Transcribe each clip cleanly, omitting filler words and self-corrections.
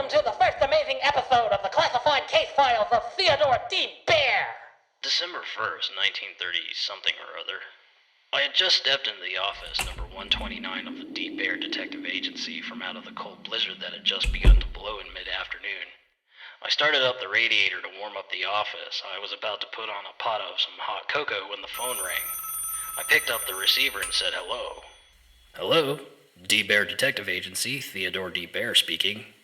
Welcome to the first amazing episode of the classified case files of Theodore D. Baer. December 1st, 1930-something or other. I had just stepped into the office, number 129 of the D. Baer Detective Agency, from out of the cold blizzard that had just begun to blow in mid-afternoon. I started up the radiator to warm up the office. I was about to put on a pot of some hot cocoa when the phone rang. I picked up the receiver and said hello. Hello, D. Baer Detective Agency, Theodore D. Baer speaking.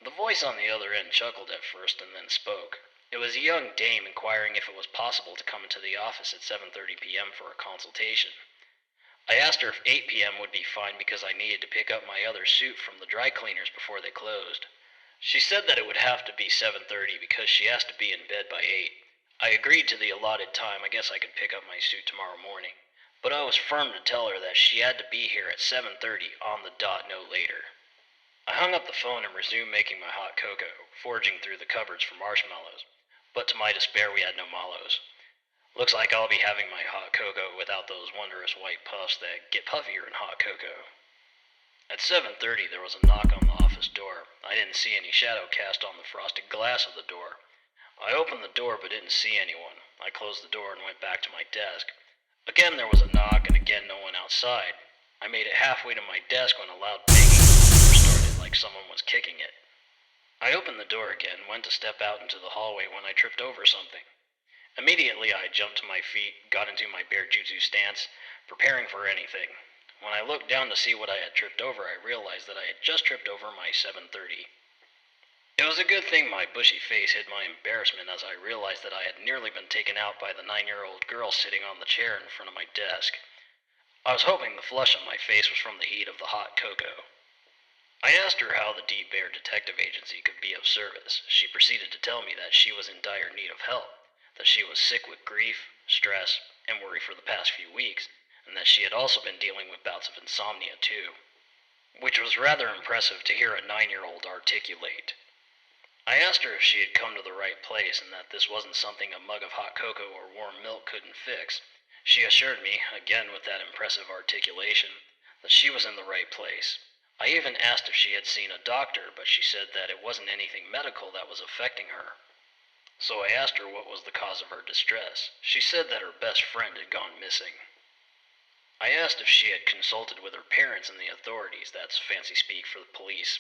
The voice on the other end chuckled at first and then spoke. It was a young dame inquiring if it was possible to come into the office at 7:30 p.m. for a consultation. I asked her if 8 p.m. would be fine because I needed to pick up my other suit from the dry cleaners before they closed. She said that it would have to be 7:30 because she has to be in bed by 8. I agreed to the allotted time. I guess I could pick up my suit tomorrow morning. But I was firm to tell her that she had to be here at 7:30 on the dot, no later. I hung up the phone and resumed making my hot cocoa, foraging through the cupboards for marshmallows. But to my despair, we had no mallows. Looks like I'll be having my hot cocoa without those wondrous white puffs that get puffier in hot cocoa. At 7:30, there was a knock on the office door. I didn't see any shadow cast on the frosted glass of the door. I opened the door but didn't see anyone. I closed the door and went back to my desk. Again, there was a knock, and again, no one outside. I made it halfway to my desk when a loud banging on the door started, like someone was kicking it. I opened the door again, went to step out into the hallway when I tripped over something. Immediately, I jumped to my feet, got into my bear jutsu stance, preparing for anything. When I looked down to see what I had tripped over, I realized that I had just tripped over my 7:30. It was a good thing my bushy face hid my embarrassment as I realized that I had nearly been taken out by the 9-year-old girl sitting on the chair in front of my desk. I was hoping the flush on my face was from the heat of the hot cocoa. I asked her how the D. Baer Detective Agency could be of service. She proceeded to tell me that she was in dire need of help, that she was sick with grief, stress, and worry for the past few weeks, and that she had also been dealing with bouts of insomnia too, which was rather impressive to hear a 9-year-old articulate. I asked her if she had come to the right place and that this wasn't something a mug of hot cocoa or warm milk couldn't fix. She assured me, again with that impressive articulation, that she was in the right place. I even asked if she had seen a doctor, but she said that it wasn't anything medical that was affecting her. So I asked her what was the cause of her distress. She said that her best friend had gone missing. I asked if she had consulted with her parents and the authorities, that's fancy speak for the police,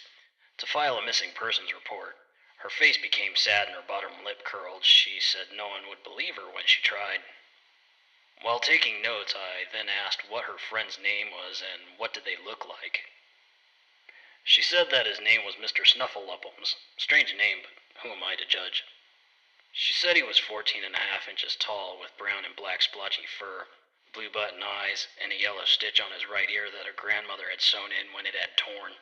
to file a missing persons report. Her face became sad and her bottom lip curled. She said no one would believe her when she tried. While taking notes, I then asked what her friend's name was and what did they look like. She said that his name was Mr. Snuffleupaghams. Strange name, but who am I to judge? She said he was 14.5 inches tall, with brown and black splotchy fur, blue button eyes, and a yellow stitch on his right ear that her grandmother had sewn in when it had torn.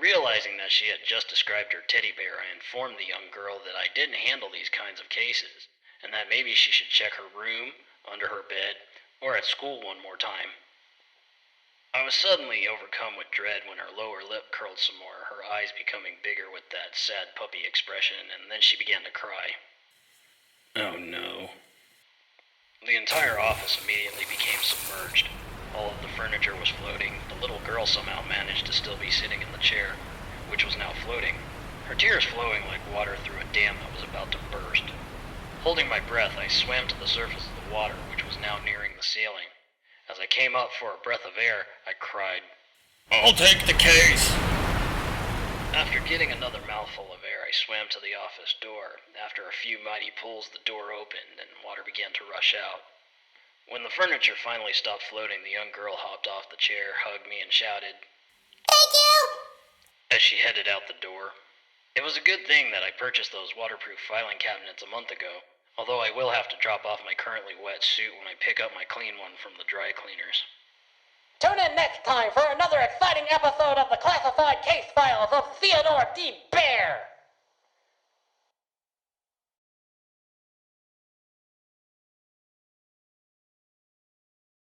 Realizing that she had just described her teddy bear, I informed the young girl that I didn't handle these kinds of cases, and that maybe she should check her room, under her bed, or at school one more time. I was suddenly overcome with dread when her lower lip curled some more, her eyes becoming bigger with that sad puppy expression, and then she began to cry. Oh no. The entire office immediately became submerged. All of the furniture was floating. The little girl somehow managed to still be sitting in the chair, which was now floating, her tears flowing like water through a dam that was about to burst. Holding my breath, I swam to the surface of the water, which was now nearing the ceiling. As I came up for a breath of air, I cried, I'll take the case! After getting another mouthful of air, I swam to the office door. After a few mighty pulls, the door opened and water began to rush out. When the furniture finally stopped floating, the young girl hopped off the chair, hugged me, and shouted, Thank you! as she headed out the door. It was a good thing that I purchased those waterproof filing cabinets a month ago, although I will have to drop off my currently wet suit when I pick up my clean one from the dry cleaners. Tune in next time for another exciting episode of the classified case files of Theodore D. Baer.